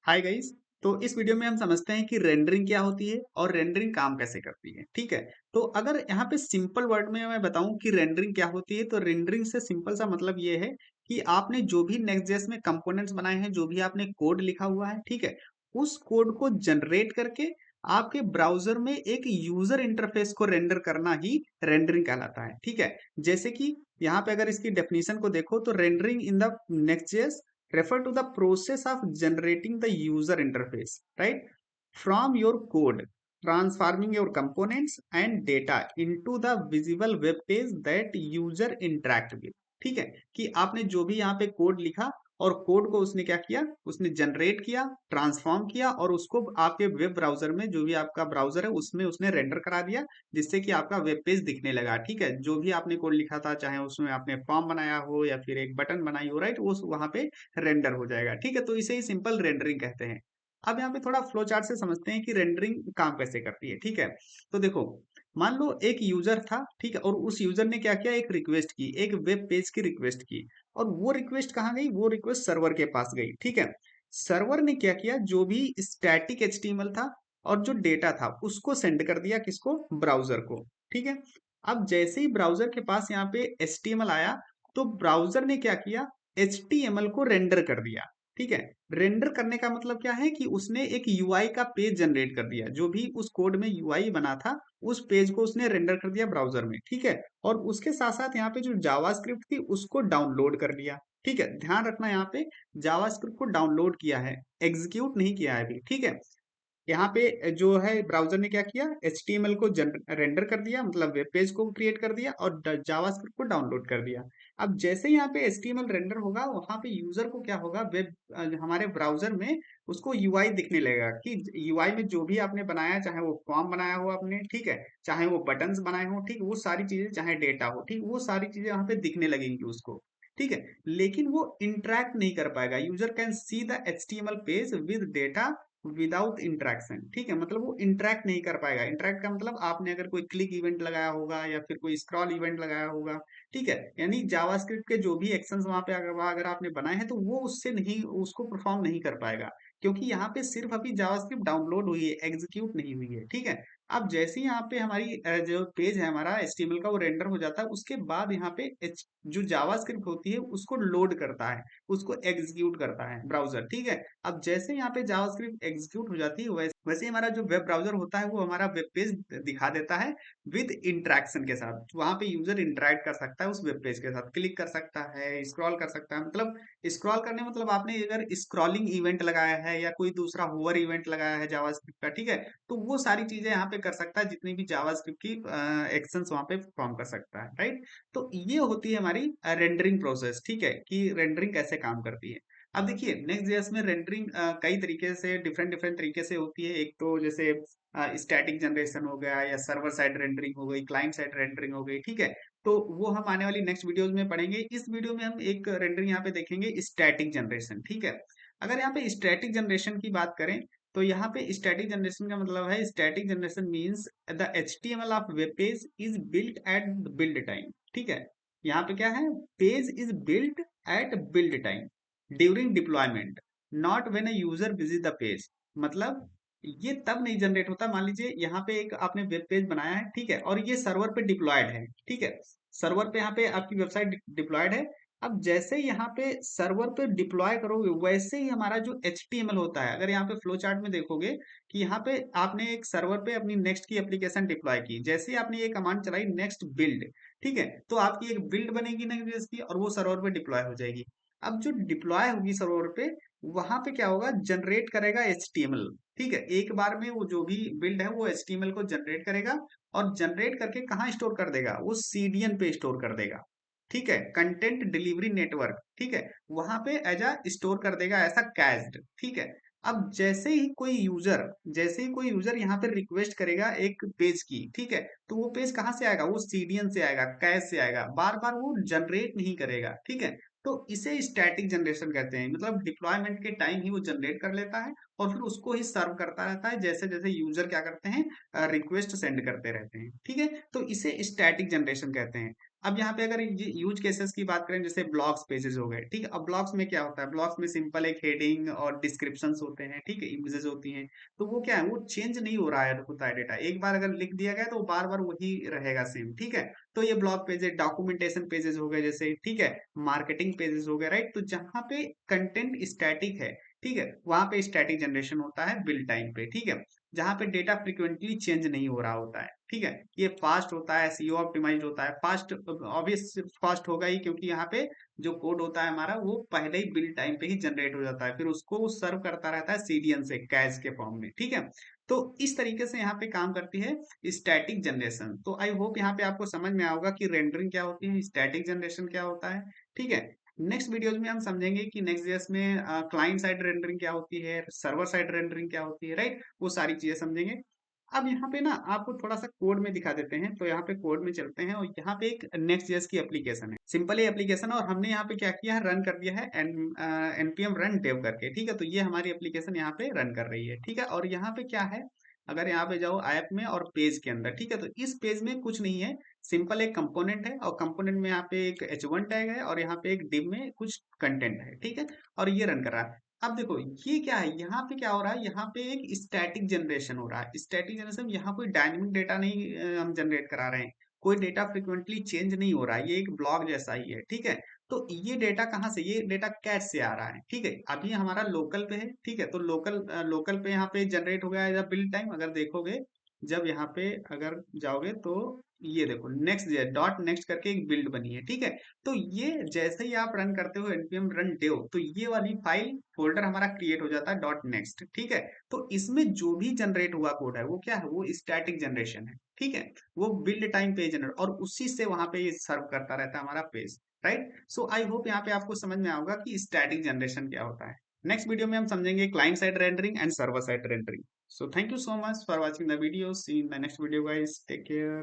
Hi guys. तो इस video में हम समझते हैं कि रेंडरिंग क्या होती है और रेंडरिंग काम कैसे करती है। ठीक है। तो अगर यहाँ पे सिंपल वर्ड में मैं बताऊं कि रेंडरिंग क्या होती है, तो रेंडरिंग से सिंपल सा मतलब ये है कि आपने जो भी नेक्स्ट.जेएस में कंपोनेंट्स बनाए हैं, जो भी आपने कोड लिखा हुआ है, ठीक है, उस कोड को जनरेट करके आपके ब्राउजर में एक यूजर इंटरफेस को रेंडर करना ही रेंडरिंग कहलाता है। ठीक है। जैसे कि यहाँ पे अगर इसकी डेफिनेशन को देखो तो rendering in the Next JS refer to the process of generating the user interface, right, from your code, transforming your components and data into the visible web page that user interact with। ठीक है, कि आपने जो भी यहाँ पे code लिखा और कोड को उसने क्या किया, उसने जनरेट किया, ट्रांसफॉर्म किया और उसको आपके वेब ब्राउजर में, जो भी आपका ब्राउजर है उसमें उसने रेंडर करा दिया, जिससे कि आपका वेब पेज दिखने लगा। ठीक है, जो भी आपने कोड लिखा था, चाहे उसमें आपने फॉर्म बनाया हो या फिर एक बटन बनाई हो, राइट, वो वहां पे रेंडर हो जाएगा। ठीक है, तो इसे ही सिंपल रेंडरिंग कहते हैं। अब यहाँ पे थोड़ा फ्लो चार्ट से समझते हैं कि रेंडरिंग काम कैसे करती है। ठीक है, तो देखो, मान लो एक यूजर था, ठीक है, और उस यूजर ने क्या किया, एक रिक्वेस्ट की, एक वेब पेज की रिक्वेस्ट की, और वो रिक्वेस्ट कहाँ गई, वो रिक्वेस्ट सर्वर के पास गई। ठीक है, सर्वर ने क्या किया, जो भी स्टैटिक एचटीएमएल था और जो डेटा था उसको सेंड कर दिया, किसको, ब्राउजर को। ठीक है, अब जैसे ही ब्राउजर के पास यहाँ पे एचटीएमएल आया, तो ब्राउजर ने क्या किया, एचटीएमएल को रेंडर कर दिया। ठीक है, रेंडर करने का मतलब क्या है कि उसने एक यूआई का पेज जनरेट कर दिया, जो भी उस कोड में यूआई बना था उस पेज को उसने रेंडर कर दिया ब्राउजर में। ठीक है, और उसके साथ साथ यहाँ पे जो जावास्क्रिप्ट थी उसको डाउनलोड कर लिया। ठीक है, ध्यान रखना, यहाँ पे जावास्क्रिप्ट को डाउनलोड किया है, एग्जीक्यूट नहीं किया है अभी। ठीक है, यहाँ पे जो है ब्राउजर ने क्या किया, एचटीएमएल को रेंडर कर दिया, मतलब वेब पेज को क्रिएट कर दिया और जावास्क्रिप्ट को डाउनलोड कर दिया। अब जैसे ही यहाँ पे एचटीएमएल रेंडर होगा, वहां पे यूजर को क्या होगा, हमारे ब्राउजर में उसको यूआई दिखने लगेगा, कि यूआई में जो भी आपने बनाया, चाहे वो फॉर्म बनाया हो आपने, ठीक है, चाहे वो बटन्स बनाए हो, ठीक, वो सारी चीजें, चाहे डेटा हो, ठीक, वो सारी चीजें यहाँ पे दिखने लगेंगी उसको। ठीक है, लेकिन वो इंटरेक्ट नहीं कर पाएगा। User can see the HTML page with data without interaction. ठीक है, मतलब वो इंटरेक्ट नहीं कर पाएगा। इंटरेक्ट का मतलब आपने अगर कोई क्लिक इवेंट लगाया होगा या फिर कोई स्क्रॉल इवेंट लगाया होगा, ठीक है, यानी जावास्क्रिप्ट के जो भी एक्शंस वहां पे अगर आपने बनाए हैं, तो वो उससे नहीं, उसको परफॉर्म नहीं कर पाएगा, क्योंकि यहाँ पे सिर्फ अभी जावास्क्रिप्ट डाउनलोड हुई है, एग्जीक्यूट नहीं हुई है। ठीक है, अब जैसे ही यहाँ पे हमारी जो पेज है हमारा एचटीएमएल का, वो रेंडर हो जाता है, उसके बाद यहाँ पे जो जावास्क्रिप्ट होती है उसको लोड करता है, उसको एग्जीक्यूट करता है ब्राउजर। ठीक है, अब जैसे यहाँ पे जावास्क्रिप्ट एग्जीक्यूट हो जाती है, वैसे वैसे ही हमारा जो वेब ब्राउजर होता है वो हमारा वेब पेज दिखा देता है विद इंटरेक्शन के साथ। वहां पे यूजर इंटरेक्ट कर सकता है उस वेब पेज के साथ, क्लिक कर सकता है, स्क्रॉल कर सकता है। मतलब स्क्रॉल करने मतलब आपने अगर स्क्रॉलिंग इवेंट लगाया है या कोई दूसरा होवर इवेंट लगाया है जावास्क्रिप्ट का, ठीक है, तो वो सारी चीजें यहाँ पे कर सकता है, जितनी भी जावास्क्रिप्ट की एक्शंस वहां पे परफॉर्म कर सकता है, राइट। तो ये होती है हमारी रेंडरिंग प्रोसेस। ठीक है, कि रेंडरिंग कैसे काम करती है। अब देखिए, नेक्स्ट जेएस में रेंडरिंग कई तरीके से, डिफरेंट डिफरेंट तरीके से होती है। एक तो जैसे स्टैटिक जनरेशन हो गया, या सर्वर साइड रेंडरिंग हो गई, क्लाइंट साइड रेंडरिंग हो गई। ठीक है, तो वो हम आने वाली नेक्स्ट वीडियोस में पढ़ेंगे। इस वीडियो में हम एक रेंडरिंग यहाँ पे देखेंगे, स्टैटिक जनरेशन। ठीक है, अगर यहाँ पे स्टैटिक जनरेशन की बात करें, तो यहाँ पे स्टैटिक जनरेशन का मतलब है, static generation means the HTML of web page is built at build time. ठीक है, यहाँ पे क्या है, page is built at build time during deployment, not when a user visit the page. मतलब ये तब नहीं जनरेट होता, मान लीजिए यहाँ पे एक आपने वेब पेज बनाया है, ठीक है, और ये सर्वर पे डिप्लॉयड है। ठीक है, सर्वर पे यहाँ पे आपकी वेबसाइट डिप्लॉयड है। अब जैसे यहाँ पे सर्वर पे डिप्लॉय करोगे, वैसे ही हमारा जो एचटीएमएल होता है, अगर यहाँ पे फ्लो चार्ट में देखोगे कि यहाँ पे आपने एक सर्वर पे अपनी नेक्स्ट की एप्लीकेशन डिप्लॉय की, जैसे ही आपने ये कमांड चलाई, नेक्स्ट बिल्ड, ठीक है, तो आपकी एक बिल्ड बनेगी नेक्स्ट की, और वो सर्वर पे डिप्लॉय हो जाएगी। अब जो डिप्लॉय होगी सर्वर पे, वहां पे क्या होगा, जनरेट करेगा एचटीएमएल। ठीक है, एक बार में वो जो भी बिल्ड है वो एचटीएमएल को जनरेट करेगा, और जनरेट करके कहाँ स्टोर कर देगा, वो सीडीएन पे स्टोर कर देगा। ठीक है, कंटेंट डिलीवरी नेटवर्क, ठीक है, वहां पे एज अ स्टोर कर देगा, ऐसा कैश्ड। ठीक है, अब जैसे ही कोई यूजर यहाँ पे रिक्वेस्ट करेगा एक पेज की, ठीक है, तो वो पेज कहाँ से आएगा, वो सीडीएन से आएगा, कैश से आएगा, बार बार वो जनरेट नहीं करेगा। ठीक है, तो इसे स्टैटिक जनरेशन कहते हैं, मतलब डिप्लॉयमेंट के टाइम ही वो जनरेट कर लेता है और फिर उसको ही सर्व करता रहता है, जैसे जैसे यूजर क्या करते हैं, रिक्वेस्ट सेंड करते रहते हैं। ठीक है, तो इसे स्टैटिक जनरेशन कहते हैं। अब यहाँ पे अगर ये यूज केसेस की बात करें, जैसे ब्लॉग्स पेजेस हो गए, ठीक है। अब ब्लॉग्स में क्या होता है, ब्लॉग्स में सिंपल एक हेडिंग और डिस्क्रिप्शंस होते हैं, ठीक है, इमेजेस होती हैं। तो वो क्या है, वो चेंज नहीं हो रहा है, होता है डेटा, एक बार अगर लिख दिया गया तो बार बार वही रहेगा सेम, ठीक है। तो ये ब्लॉग पेजेस, डॉक्यूमेंटेशन पेजेस हो गए जैसे, ठीक है, मार्केटिंग पेजेस हो गए, राइट। तो जहाँ पे कंटेंट स्टैटिक है, ठीक है, वहां पे स्टैटिक जनरेशन होता है बिल्ड टाइम पे, ठीक है, जहाँ पे डेटा फ्रिक्वेंटली चेंज नहीं हो रहा होता है, ठीक है। ये फास्ट होता है, सीओ ऑप्टिमाइज्ड होता है, फास्ट ऑब्वियस फास्ट होगा ही, क्योंकि यहाँ पे जो कोड होता है हमारा वो पहले ही बिल्ड टाइम पे ही जनरेट हो जाता है, फिर उसको वो सर्व करता रहता है सीडीएन से कैश के फॉर्म में, ठीक है। तो इस तरीके से यहाँ पे काम करती है स्टैटिक जनरेशन। तो आई होप यहाँ पे आपको समझ में आएगा कि रेंडरिंग क्या होती है, स्टैटिक जनरेशन क्या होता है, ठीक है। नेक्स्ट वीडियोज में हम समझेंगे कि नेक्स्ट जेएस में क्लाइंट साइड रेंडरिंग क्या होती है, सर्वर साइड रेंडरिंग क्या होती है, राइट, वो सारी चीजें समझेंगे। अब यहाँ पे ना आपको थोड़ा सा कोड में दिखा देते हैं, तो यहाँ पे कोड में चलते हैं, और यहाँ पे एक नेक्स्ट जेएस की एप्लीकेशन है, सिंपल ही एप्लीकेशन है, और हमने यहाँ पे क्या किया है, रन कर दिया है npm रन dev करके, ठीक है। तो ये हमारी एप्लीकेशन यहाँ पे रन कर रही है, ठीक है। और यहाँ पे क्या है, अगर यहाँ पे जाओ ऐप में और पेज के अंदर, ठीक है, तो इस पेज में कुछ नहीं है, सिंपल एक कंपोनेंट है, और कंपोनेंट में यहाँ पे एक h1 टैग है, और यहाँ पे एक div में कुछ कंटेंट है, ठीक है, और ये रन कर रहा है। अब देखो ये क्या है, यहाँ पे क्या हो रहा है, यहाँ पे एक स्टैटिक जनरेशन हो रहा है। स्टैटिक जनरेशन, यहाँ कोई डायनेमिक डेटा नहीं हम जनरेट करा रहे हैं, कोई डेटा फ्रिक्वेंटली चेंज नहीं हो रहा है, ये एक ब्लॉग जैसा ही है, ठीक है। तो ये डेटा कहाँ से, ये डेटा कैट से आ रहा है, ठीक है। अभी हमारा लोकल पे है, ठीक है, तो लोकल पे यहाँ पे जनरेट हो गया है बिल्ड टाइम, अगर देखोगे, जब यहाँ पे अगर जाओगे तो ये देखो नेक्स्ट डॉट नेक्स्ट करके एक बिल्ड बनी है, ठीक है। तो ये जैसे ही आप रन करते हो npm रन dev, तो ये वाली फाइल फोल्डर हमारा क्रिएट हो जाता है डॉट नेक्स्ट, ठीक है। तो इसमें जो भी जनरेट हुआ कोड है वो क्या है, वो स्टैटिक जनरेशन है, ठीक है। वो बिल्ड टाइम पेज जनरेट, और उसी से वहां पे ये सर्व करता रहता है हमारा page, right. So I hope यहाँ पे आपको समझ में आएगा कि स्टैटिक जनरेशन क्या होता है। नेक्स्ट वीडियो में हम समझेंगे client side rendering and server side rendering. So thank you so much for watching the video. See you in the next video guys. Take care.